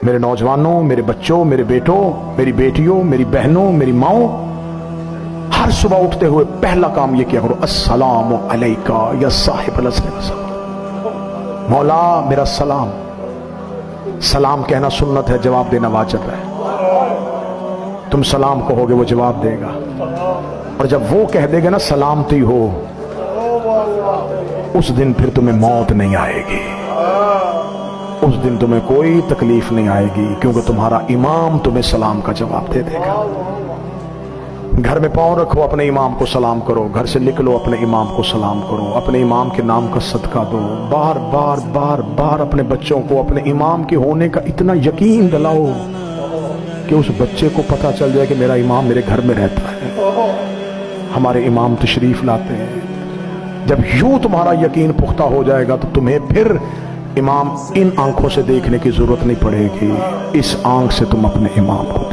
میرے نوجوانوں، میرے بچوں، میرے بیٹوں، میری بیٹیوں، میری بہنوں، میری ماؤں، ہر صبح اٹھتے ہوئے پہلا کام یہ کیا کرو، السلام علیکہ یا صاحب العصر والزمان۔ مولا میرا سلام۔ سلام کہنا سنت ہے، جواب دینا واجب ہے۔ تم سلام کہو گے وہ جواب دے گا، اور جب وہ کہہ دے گا نا سلامتی ہو، اس دن پھر تمہیں موت نہیں آئے گی، اس دن تمہیں کوئی تکلیف نہیں آئے گی، کیونکہ تمہارا امام تمہیں سلام کا جواب دے دے گا۔ گھر میں پاؤں رکھو، اپنے امام کو سلام کرو، گھر سے نکلو اپنے امام کو سلام کرو، اپنے امام کے نام کا صدقہ دو، بار بار بار بار اپنے بچوں کو اپنے امام کے ہونے کا اتنا یقین دلاؤ کہ اس بچے کو پتہ چل جائے کہ میرا امام میرے گھر میں رہتا ہے، ہمارے امام تشریف لاتے ہیں۔ جب یوں تمہارا یقین پختہ ہو جائے گا تو تمہیں پھر امام ان آنکھوں سے دیکھنے کی ضرورت نہیں پڑے گی، اس آنکھ سے تم اپنے امام کو